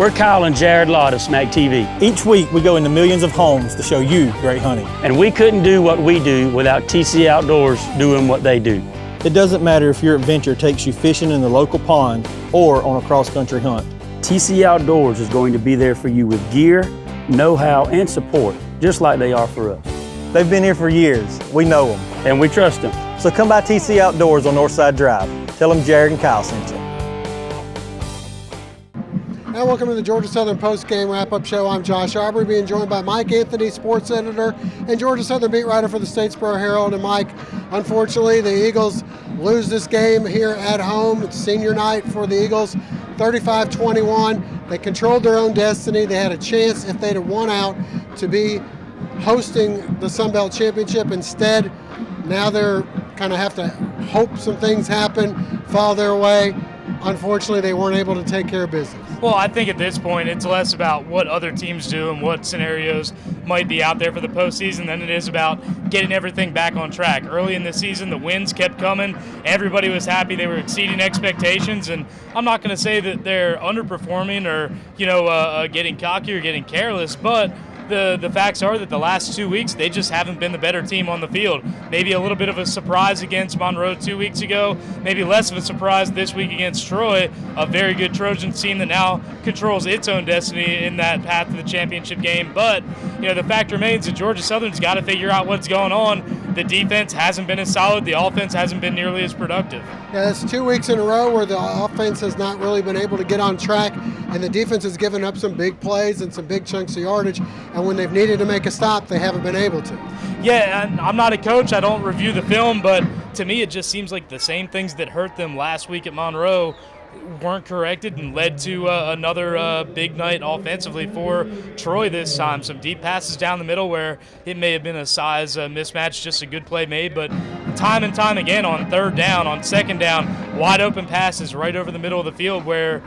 We're Kyle and Jared Lott of Smack TV. Each week we go into millions of homes to show you great hunting. And we couldn't do what we do without TC Outdoors doing what they do. It doesn't matter if your adventure takes you fishing in the local pond or on a cross-country hunt. TC Outdoors is going to be there for you with gear, know-how, and support, just like they are for us. They've been here for years. We know them. And we trust them. So come by TC Outdoors on Northside Drive. Tell them Jared and Kyle sent you. And welcome to the Georgia Southern Post-Game Wrap-Up Show. I'm Josh Aubrey, being joined by Mike Anthony, sports editor, and Georgia Southern beat writer for the Statesboro Herald. And Mike, unfortunately, the Eagles lose this game here at home. It's senior night for the Eagles, 35-21. They controlled their own destiny. They had a chance, if they'd have won out, to be hosting the Sun Belt Championship. Instead, now they're kind of have to hope some things happen, fall their way. Unfortunately, they weren't able to take care of business. Well, I think at this point it's less about what other teams do and what scenarios might be out there for the postseason than it is about getting everything back on track. Early in the season, the wins kept coming. Everybody was happy. They were exceeding expectations. And I'm not going to say that they're underperforming or, getting cocky or getting careless, but the facts are that the last 2 weeks, they just haven't been the better team on the field. Maybe a little bit of a surprise against Monroe 2 weeks ago, maybe less of a surprise this week against Troy, a very good Trojans team that now controls its own destiny in that path to the championship game. But, the fact remains that Georgia Southern's got to figure out what's going on. The defense hasn't been as solid. The offense hasn't been nearly as productive. Yeah, that's 2 weeks in a row where the offense has not really been able to get on track, and the defense has given up some big plays and some big chunks of yardage. And when they've needed to make a stop, they haven't been able to. Yeah, and I'm not a coach. I don't review the film, but to me it just seems like the same things that hurt them last week at Monroe weren't corrected and led to another big night offensively for Troy this time. Some deep passes down the middle where it may have been a size mismatch, just a good play made, but time and time again on third down, on second down, wide open passes right over the middle of the field where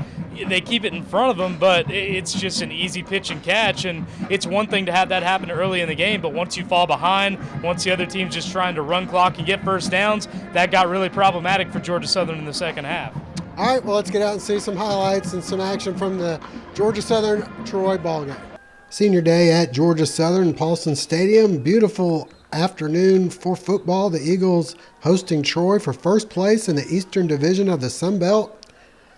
they keep it in front of them, but it's just an easy pitch and catch. And it's one thing to have that happen early in the game, but once you fall behind, once the other team's just trying to run clock and get first downs, that got really problematic for Georgia Southern in the second half. All right, well, let's get out and see some highlights and some action from the Georgia Southern-Troy ballgame. Senior day at Georgia Southern Paulson Stadium. Beautiful afternoon for football. The Eagles hosting Troy for first place in the Eastern Division of the Sun Belt.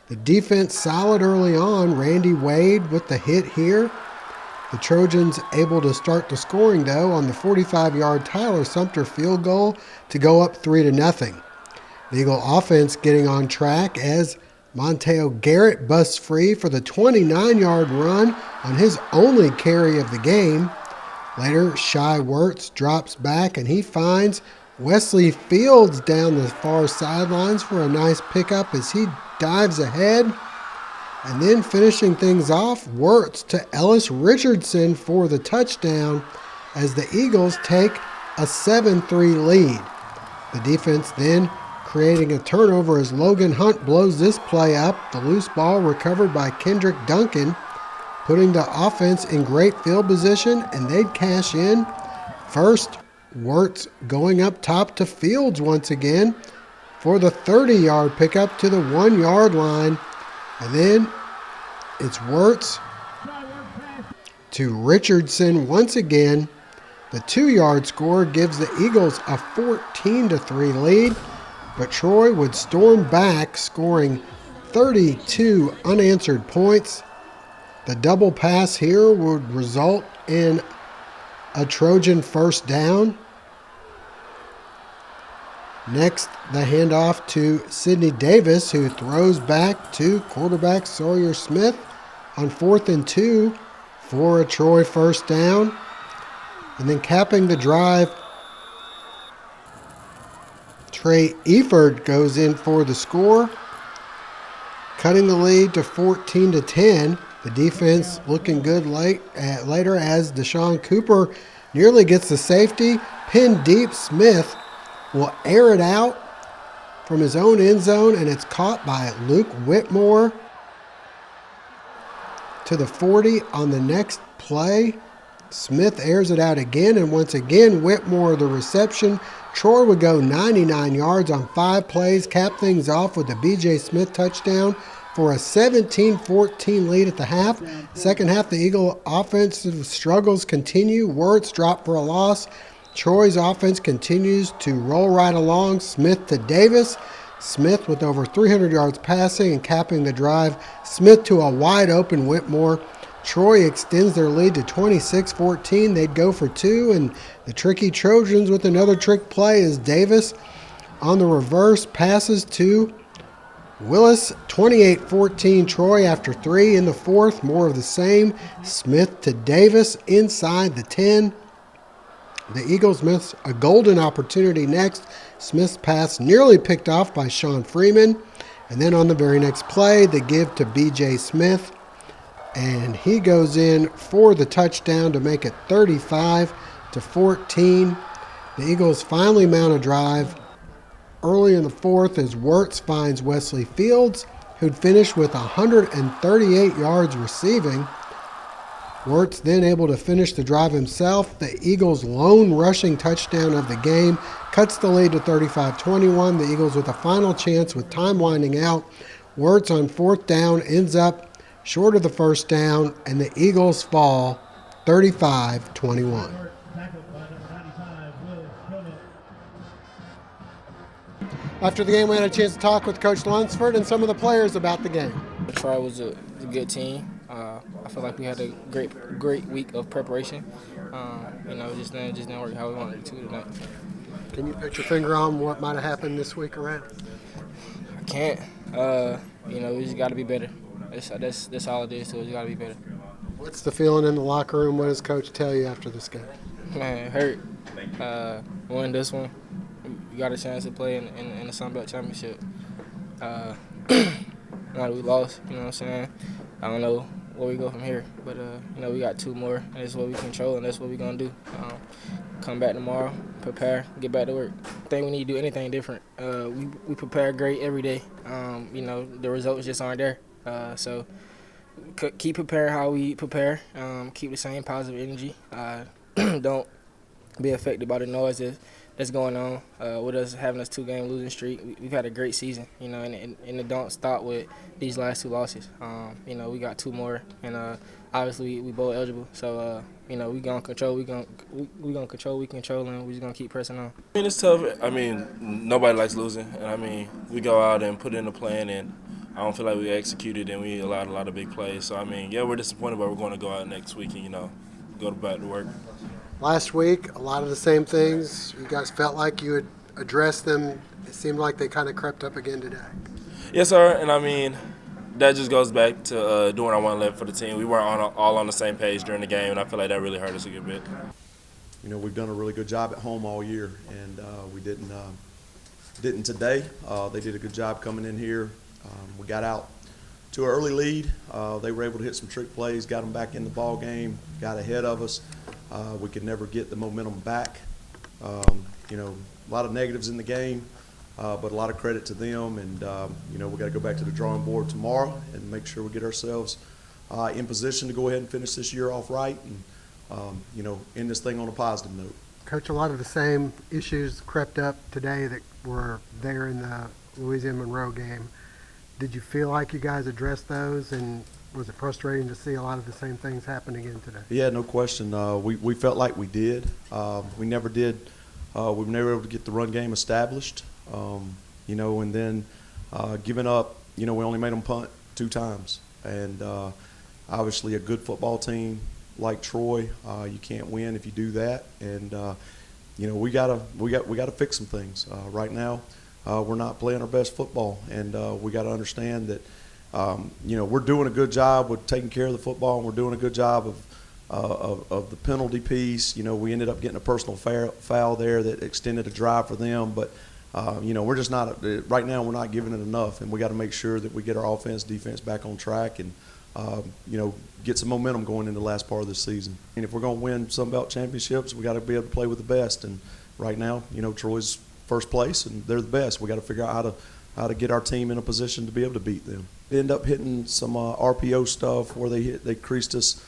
The defense solid early on. Randy Wade with the hit here. The Trojans able to start the scoring, though, on the 45-yard Tyler Sumter field goal to go up 3-0. The Eagle offense getting on track as Monteo Garrett busts free for the 29-yard run on his only carry of the game. Later, Shai Wirtz drops back and he finds Wesley Fields down the far sidelines for a nice pickup as he dives ahead. And then finishing things off, Wirtz to Ellis Richardson for the touchdown as the Eagles take a 7-3 lead. The defense then creating a turnover as Logan Hunt blows this play up. The loose ball recovered by Kendrick Duncan, putting the offense in great field position, and they'd cash in. First, Wirtz going up top to Fields once again for the 30-yard pickup to the 1-yard line. And then it's Wirtz to Richardson once again. The 2-yard score gives the Eagles a 14-3 lead. But Troy would storm back, scoring 32 unanswered points. The double pass here would result in a Trojan first down. Next, the handoff to Sidney Davis, who throws back to quarterback Sawyer Smith on 4th and 2 for a Troy first down. And then capping the drive, Trey Eford goes in for the score, cutting the lead to 14-10. The defense looking good later as Deshaun Cooper nearly gets the safety. Pinned deep, Smith will air it out from his own end zone, and it's caught by Luke Whitmore to the 40 on the next play. Smith airs it out again, and once again, Whitmore the reception. Troy would go 99 yards on 5 plays, cap things off with a B.J. Smith touchdown for a 17-14 lead at the half. Second half, the Eagle offensive struggles continue. Wirtz dropped for a loss. Troy's offense continues to roll right along. Smith to Davis. Smith with over 300 yards passing and capping the drive. Smith to a wide open Whitmore. Troy extends their lead to 26-14. They'd go for two, and the tricky Trojans with another trick play is Davis on the reverse passes to Willis. 28-14 Troy after three in the fourth. More of the same. Smith to Davis inside the 10. The Eagles miss a golden opportunity next. Smith's pass nearly picked off by Sean Freeman. And then on the very next play, they give to B.J. Smith. And he goes in for the touchdown to make it 35-14. The Eagles finally mount a drive early in the fourth as Wirtz finds Wesley Fields, who'd finished with 138 yards receiving. Wirtz then able to finish the drive himself. The Eagles' lone rushing touchdown of the game cuts the lead to 35-21. The Eagles with a final chance with time winding out. Wirtz on fourth down ends up short of the first down, and the Eagles fall 35-21. After the game, we had a chance to talk with Coach Lunsford and some of the players about the game. Troy was a good team. I feel like we had a great week of preparation. Just didn't work how we wanted it to tonight. Can you put your finger on what might have happened this week around? I can't. We just got to be better. That's all it is. So we got to be better. What's the feeling in the locker room? What does Coach tell you after this game? Man, it hurt. Won this one. We got a chance to play in the Sun Belt Championship. We lost. You know what I'm saying? I don't know where we go from here, but we got two more, and that's what we control, and that's what we're gonna do. Come back tomorrow, prepare, get back to work. I think we need to do anything different. We prepare great every day. The results just aren't there. So keep preparing how we prepare. Keep the same positive energy. Don't be affected by the noise that's going on with us having this 2-game losing streak. We've had a great season, and it don't stop with these last two losses. We got two more, and obviously we both eligible. So we gonna control. We gonna control. We control, and we just gonna keep pressing on. It's tough. Nobody likes losing, and we go out and put in a plan, and I don't feel like we executed, and we allowed a lot of big plays. So we're disappointed, but we're going to go out next week and go back to work. Last week, a lot of the same things. You guys felt like you had addressed them. It seemed like they kind of crept up again today. Yes, sir. And that just goes back to doing our one left for the team. We weren't all on the same page during the game, and I feel like that really hurt us a good bit. We've done a really good job at home all year, and we didn't today. They did a good job coming in here. We got out to an early lead. They were able to hit some trick plays, got them back in the ball game, got ahead of us. We could never get the momentum back. A lot of negatives in the game, but a lot of credit to them. And, we got to go back to the drawing board tomorrow and make sure we get ourselves in position to go ahead and finish this year off right and, end this thing on a positive note. Coach, a lot of the same issues crept up today that were there in the Louisiana Monroe game. Did you feel like you guys addressed those, and was it frustrating to see a lot of the same things happen again today? Yeah, no question. We felt like we did. We never did. We were never able to get the run game established, and then giving up, we only made them punt 2 times. And obviously a good football team like Troy, you can't win if you do that. And, we gotta fix some things. Right now, we're not playing our best football, and we got to understand that we're doing a good job with taking care of the football, and we're doing a good job of the penalty piece. We ended up getting a personal foul there that extended a drive for them, but we're just not right now. We're not giving it enough, and we got to make sure that we get our offense, defense back on track, and get some momentum going into the last part of this season. And if we're going to win Sun Belt championships, we got to be able to play with the best. And right now, Troy's first place, and they're the best. We got to figure out how to get our team in a position to be able to beat them. We end up hitting some RPO stuff where they creased us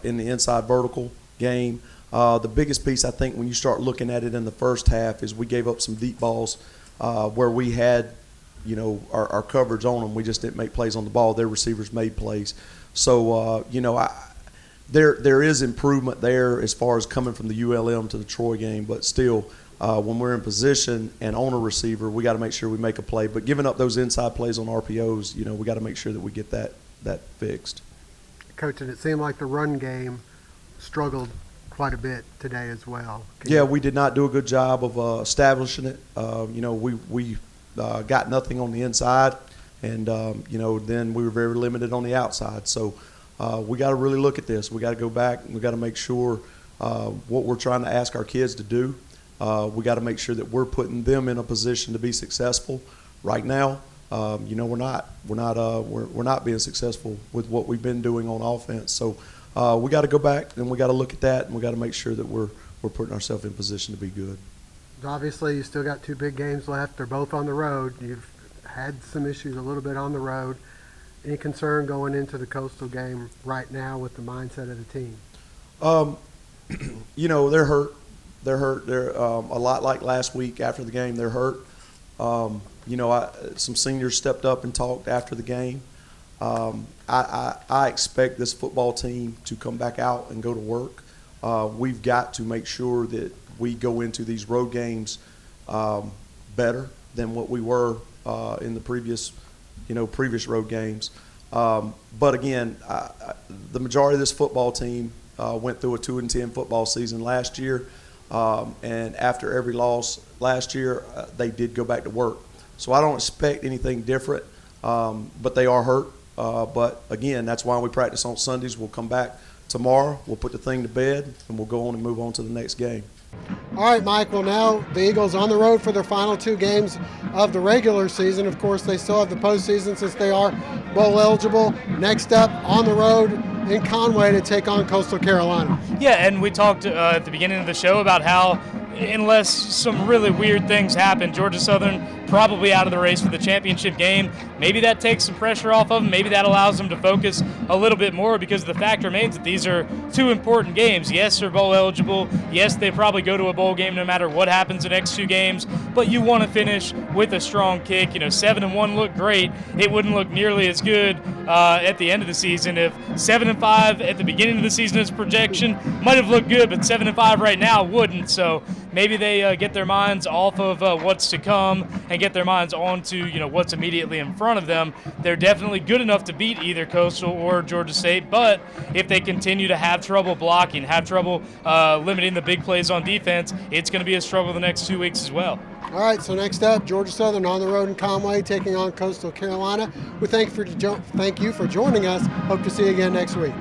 in the inside vertical game. The biggest piece, I think, when you start looking at it in the first half is we gave up some deep balls where we had our coverage on them. We just didn't make plays on the ball. Their receivers made plays. So, there is improvement there as far as coming from the ULM to the Troy game, but still, when we're in position and on a receiver, we got to make sure we make a play. But giving up those inside plays on RPOs, we got to make sure that we get that fixed. Coach, and it seemed like the run game struggled quite a bit today as well. We did not do a good job of establishing it. We got nothing on the inside, and then we were very limited on the outside. So we got to really look at this. We got to go back and we got to make sure what we're trying to ask our kids to do. We got to make sure that we're putting them in a position to be successful. Right now, we're not being successful with what we've been doing on offense. So we got to go back and we got to look at that, and we got to make sure that we're putting ourselves in position to be good. Obviously, you still got 2 big games left. They're both on the road. You've had some issues a little bit on the road. Any concern going into the Coastal game right now with the mindset of the team? They're hurt. They're hurt. They're a lot like last week after the game. They're hurt. Some seniors stepped up and talked after the game. I expect this football team to come back out and go to work. We've got to make sure that we go into these road games better than what we were in the previous road games. But again, the majority of this football team went through a 2-10 football season last year. And after every loss last year, they did go back to work. So I don't expect anything different, but they are hurt. But again, that's why we practice on Sundays. We'll come back tomorrow. We'll put the thing to bed, and we'll go on and move on to the next game. All right, Mike. Well, now the Eagles on the road for their final 2 games of the regular season. Of course, they still have the postseason since they are bowl eligible. Next up, on the road in Conway to take on Coastal Carolina. Yeah, and we talked at the beginning of the show about how unless some really weird things happen, Georgia Southern probably out of the race for the championship game. Maybe that takes some pressure off of them. Maybe that allows them to focus a little bit more, because the fact remains that these are 2 important games. Yes, they're bowl eligible. Yes, they probably go to a bowl game no matter what happens the next 2 games, but you want to finish with a strong kick. 7-1 looked great. It wouldn't look nearly as good at the end of the season. If 7-5 at the beginning of the season as projection might have looked good, but 7-5 right now wouldn't. So maybe they get their minds off of what's to come and get their minds onto what's immediately in front of them. They're definitely good enough to beat either Coastal or Georgia State, but if they continue to have trouble blocking, have trouble limiting the big plays on defense, it's going to be a struggle the next 2 weeks as well. All right, so next up, Georgia Southern on the road in Conway taking on Coastal Carolina. We thank you for joining us. Hope to see you again next week.